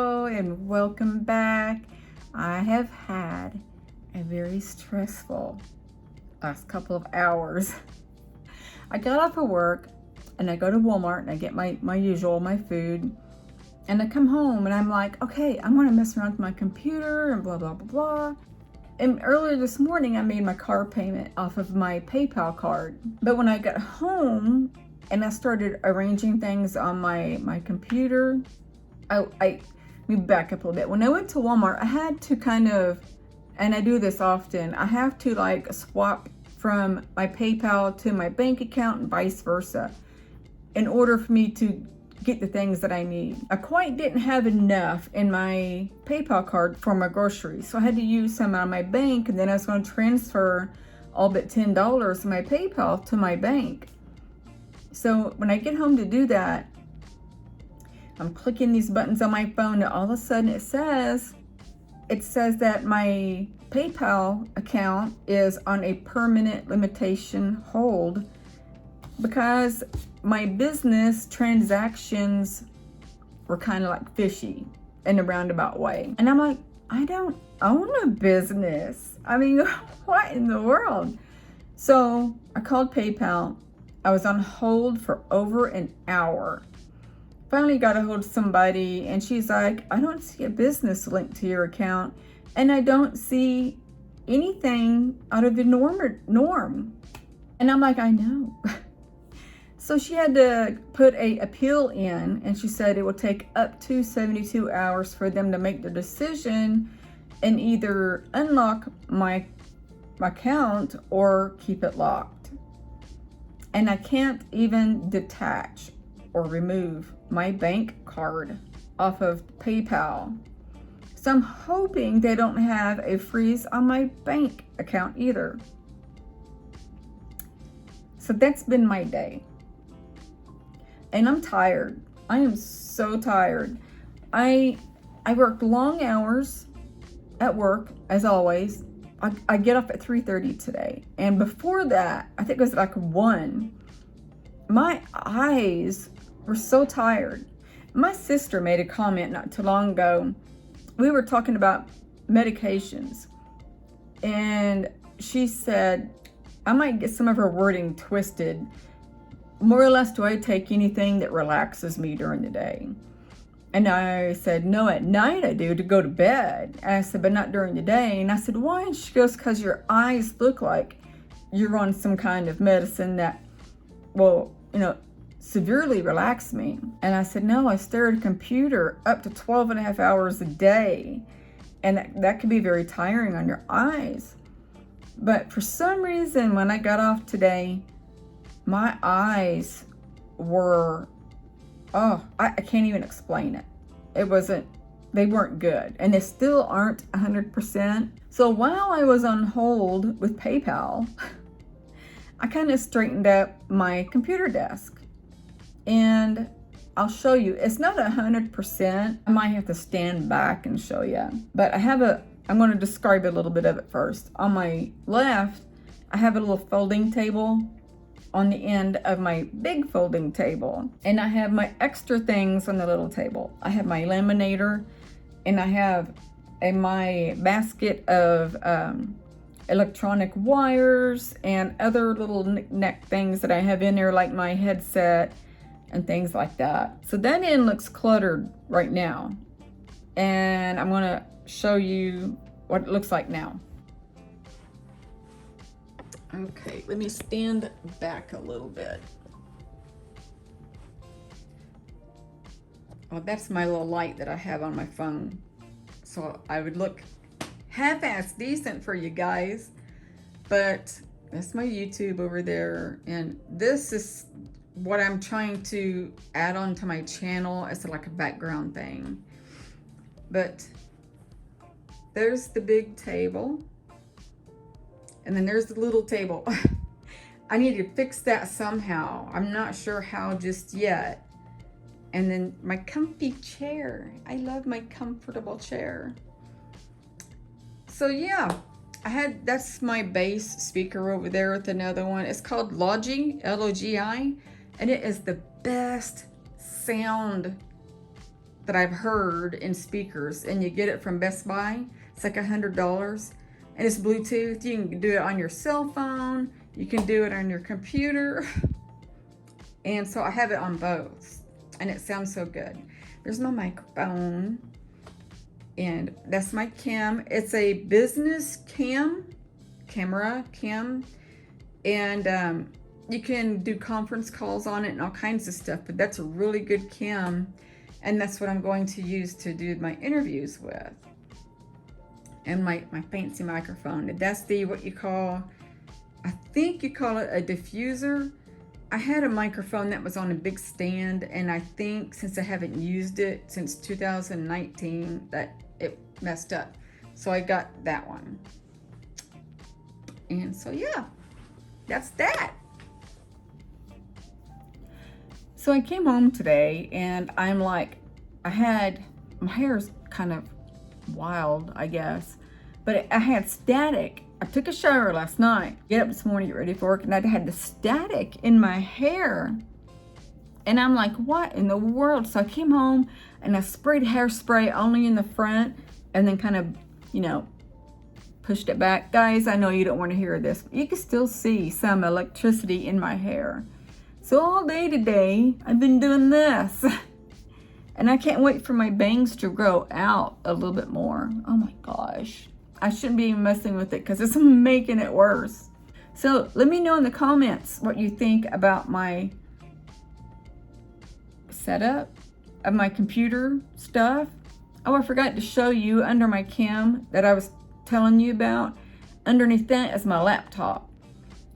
Hello and welcome back. I have had a very stressful last couple of hours. I got off of work and I go to Walmart and I get my food, and I come home and I'm like, okay, I'm gonna mess around with my computer and blah blah blah blah. And earlier this morning I made my car payment off of my PayPal card, but when I got home and I started arranging things on my computer, let me back up a little bit. When I went to Walmart, I had to kind of, and I do this often, I have to like swap from my PayPal to my bank account and vice versa in order for me to get the things that I need. I quite didn't have enough in my PayPal card for my groceries, so I had to use some out of my bank, and then I was going to transfer all but $10 of my PayPal to my bank. So when I get home to do that, I'm clicking these buttons on my phone, and all of a sudden it says that my PayPal account is on a permanent limitation hold because my business transactions were kind of like fishy in a roundabout way. And I'm like, I don't own a business. I mean, what in the world? So I called PayPal. I was on hold for over an hour. Finally got a hold of somebody, and she's like, I don't see a business link to your account, and I don't see anything out of the norm. And I'm like, I know. So she had to put a appeal in, and she said it will take up to 72 hours for them to make the decision and either unlock my account or keep it locked. And I can't even detach or remove my bank card off of PayPal. So I'm hoping they don't have a freeze on my bank account either. So that's been my day. And I'm tired. I am so tired. I worked long hours at work, as always. I get off at 3:30 today. And before that, I think it was like 1. My eyes were so tired. My sister made a comment not too long ago. We were talking about medications, and she said, I might get some of her wording twisted. More or less, do I take anything that relaxes me during the day? And I said, no, at night I do, to go to bed. And I said, but not during the day. And I said, why? And she goes, because your eyes look like you're on some kind of medicine that will, severely relax me. And I said, no, I stare at a computer up to 12 and a half hours a day. And that can be very tiring on your eyes. But for some reason, when I got off today, my eyes were, I can't even explain it. They weren't good. And they still aren't 100%. So while I was on hold with PayPal, I kind of straightened up my computer desk. And I'll show you. It's not 100%. I might have to stand back and show you. But I'm going to describe a little bit of it first. On my left, I have a little folding table on the end of my big folding table. And I have my extra things on the little table. I have my laminator, and I have my basket of electronic wires and other little knick-knack things that I have in there, like my headset and things like that. So that end looks cluttered right now. And I'm gonna show you what it looks like now. Okay, let me stand back a little bit. Oh, that's my little light that I have on my phone. So I would look half-ass decent for you guys. But that's my YouTube over there. And this is what I'm trying to add on to my channel as like a background thing. But there's the big table. And then there's the little table. I need to fix that somehow. I'm not sure how just yet. And then my comfy chair. I love my comfortable chair. So yeah, that's my bass speaker over there with another one. It's called Logi, L-O-G-I. And it is the best sound that I've heard in speakers, and you get it from Best Buy. It's like $100, and it's Bluetooth. You can do it on your cell phone. You can do it on your computer. And so I have it on both, and it sounds so good. There's my microphone, and that's my cam. It's a business camera cam, and you can do conference calls on it and all kinds of stuff, but that's a really good cam, and that's what I'm going to use to do my interviews with. And my fancy microphone. That's the, what you call, I think you call it a diffuser. I had a microphone that was on a big stand, and I think since I haven't used it since 2019 that it messed up. So I got that one. And so yeah, that's that. So I came home today, and I'm like, my hair's kind of wild, I guess, but I had static. I took a shower last night, get up this morning, get ready for work, and I had the static in my hair. And I'm like, what in the world? So I came home and I sprayed hairspray only in the front, and then kind of, pushed it back. Guys, I know you don't want to hear this, but you can still see some electricity in my hair. So all day today, I've been doing this. And I can't wait for my bangs to grow out a little bit more. Oh my gosh. I shouldn't be messing with it because it's making it worse. So let me know in the comments what you think about my setup of my computer stuff. Oh, I forgot to show you under my cam that I was telling you about. Underneath that is my laptop.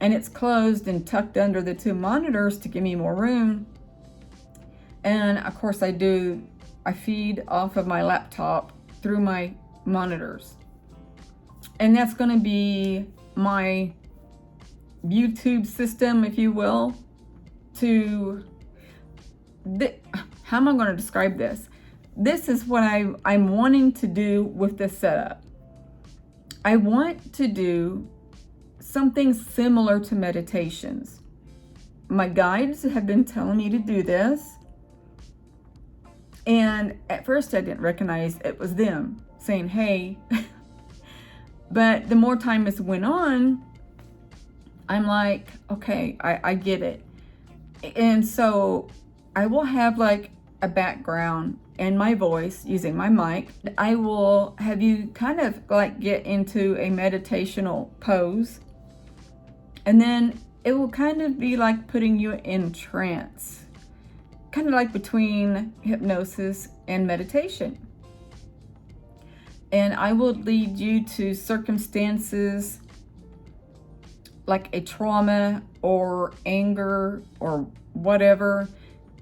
And it's closed and tucked under the two monitors to give me more room. And of course I feed off of my laptop through my monitors. And that's going to be my YouTube system, if you will, how am I going to describe this? This is what I'm wanting to do with this setup. I want to do something similar to meditations. My guides have been telling me to do this. And at first I didn't recognize it was them saying, hey. But the more time has went on, I'm like, okay, I get it. And so I will have like a background and my voice using my mic. I will have you kind of like get into a meditational pose. And then it will kind of be like putting you in trance. Kind of like between hypnosis and meditation. And I will lead you to circumstances like a trauma or anger or whatever,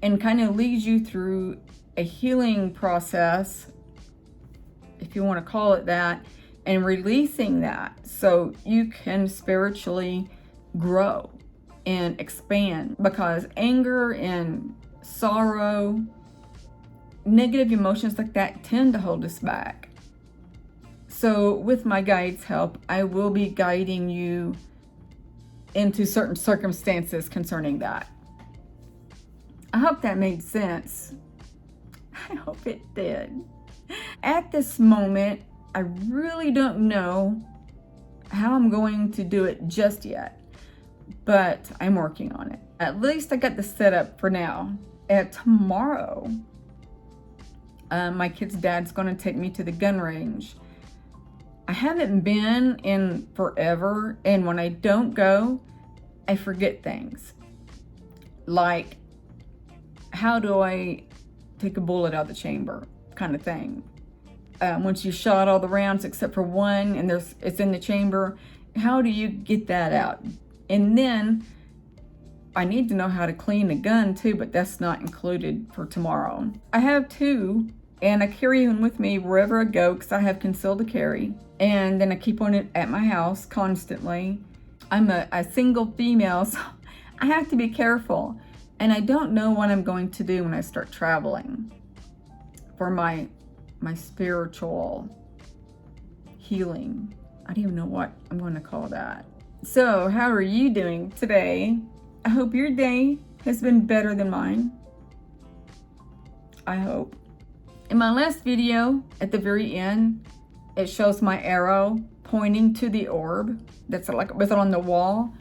and kind of lead you through a healing process, if you want to call it that, and releasing that so you can spiritually grow and expand. Because anger and sorrow, negative emotions like that tend to hold us back. So with my guide's help, I will be guiding you into certain circumstances concerning that. I hope that made sense. I hope it did. At this moment, I really don't know how I'm going to do it just yet, but I'm working on it. At least I got the setup for now. Tomorrow, my kid's dad's going to take me to the gun range. I haven't been in forever, and when I don't go, I forget things. Like, how do I take a bullet out of the chamber kind of thing. Once you shot all the rounds except for one and it's in the chamber, how do you get that out? And then I need to know how to clean the gun too, but that's not included for tomorrow. I have two, and I carry them with me wherever I go because I have concealed carry. And then I keep on it at my house constantly. I'm a single female, so I have to be careful. And I don't know what I'm going to do when I start traveling for my spiritual healing. I don't even know what I'm going to call that. So how are you doing today? I hope your day has been better than mine. I hope. In my last video, at the very end, it shows my arrow pointing to the orb that's like with it on the wall.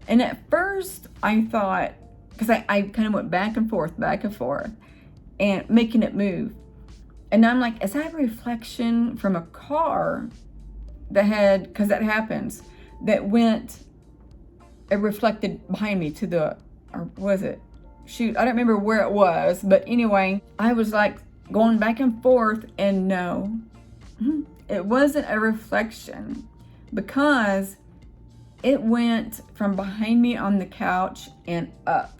And at first I thought, because I kind of went back and forth and making it move. And I'm like, is that a reflection from a car that had, because that happens, that it reflected behind me to the, or was it? Shoot, I don't remember where it was. But anyway, I was like going back and forth, and no, it wasn't a reflection, because it went from behind me on the couch and up.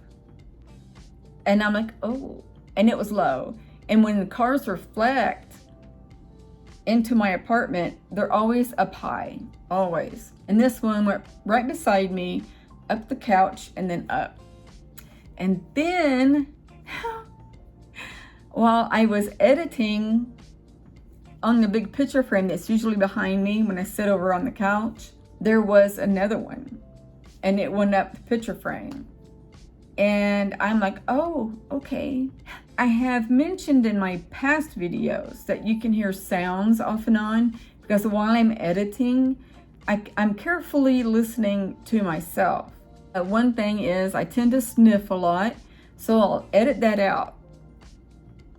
And I'm like, oh, and it was low. And when the cars reflect into my apartment, they're always up high, always. And this one went right beside me, up the couch, and then up. And then, while I was editing on the big picture frame that's usually behind me when I sit over on the couch, there was another one, and it went up the picture frame. And I'm like, oh, okay. I have mentioned in my past videos that you can hear sounds off and on, because while I'm editing, I'm carefully listening to myself. One thing is I tend to sniff a lot, so I'll edit that out.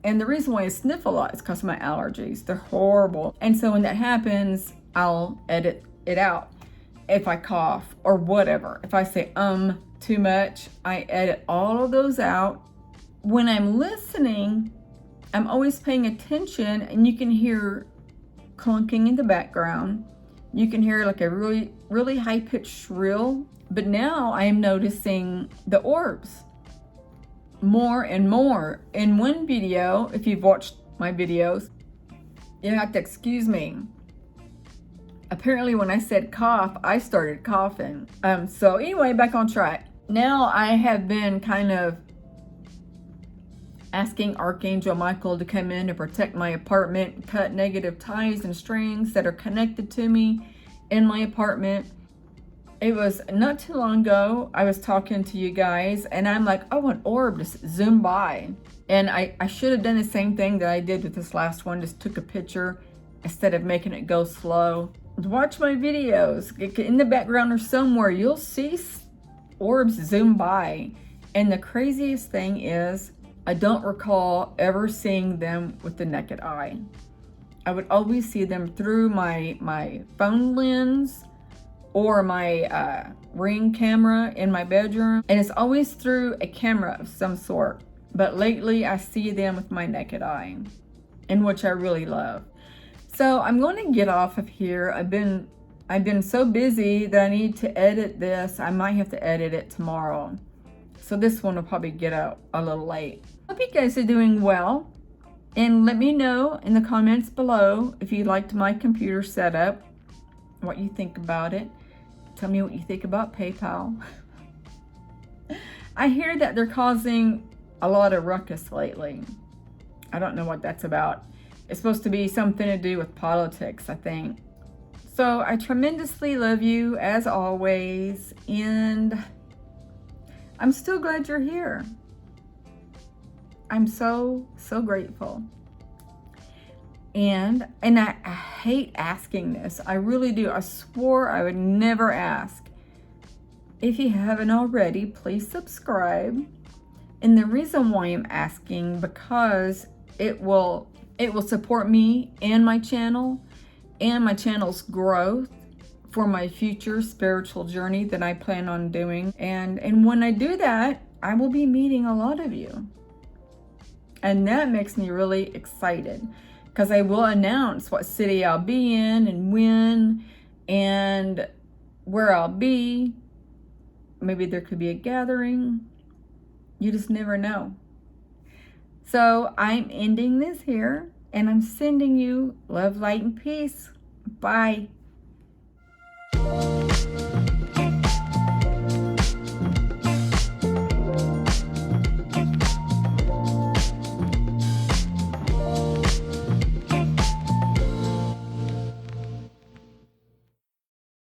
And the reason why I sniff a lot is because of my allergies. They're horrible. And so when that happens, I'll edit it out. If I cough or whatever, if I say too much, I edit all of those out. When I'm listening, I'm always paying attention, and you can hear clunking in the background. You can hear like a really, really high-pitched shrill. But now I am noticing the orbs more and more. In one video, if you've watched my videos, you have to excuse me. Apparently when I said cough, I started coughing. So anyway, back on track. Now I have been kind of asking Archangel Michael to come in to protect my apartment, cut negative ties and strings that are connected to me in my apartment. It was not too long ago, I was talking to you guys, and I'm like, oh, an orb just zoomed by. And I should have done the same thing that I did with this last one, just took a picture instead of making it go slow. Watch my videos. In the background or somewhere, you'll see orbs zoom by. And the craziest thing is, I don't recall ever seeing them with the naked eye. I would always see them through my phone lens or my Ring camera in my bedroom. And it's always through a camera of some sort. But lately I see them with my naked eye, and which I really love. So I'm going to get off of here. I've been so busy that I need to edit this. I might have to edit it tomorrow. So this one will probably get out a little late. Hope you guys are doing well. And let me know in the comments below if you liked my computer setup, what you think about it. Tell me what you think about PayPal. I hear that they're causing a lot of ruckus lately. I don't know what that's about. It's supposed to be something to do with politics, I think. So I tremendously love you as always, and I'm still glad you're here. I'm so grateful. And I hate asking this. I really do. I swore I would never ask. If you haven't already, please subscribe. And the reason why I'm asking, because it will support me and my channel and my channel's growth for my future spiritual journey that I plan on doing. And when I do that, I will be meeting a lot of you. And that makes me really excited, because I will announce what city I'll be in and when and where I'll be. Maybe there could be a gathering. You just never know. So I'm ending this here, and I'm sending you love, light, and peace. Bye.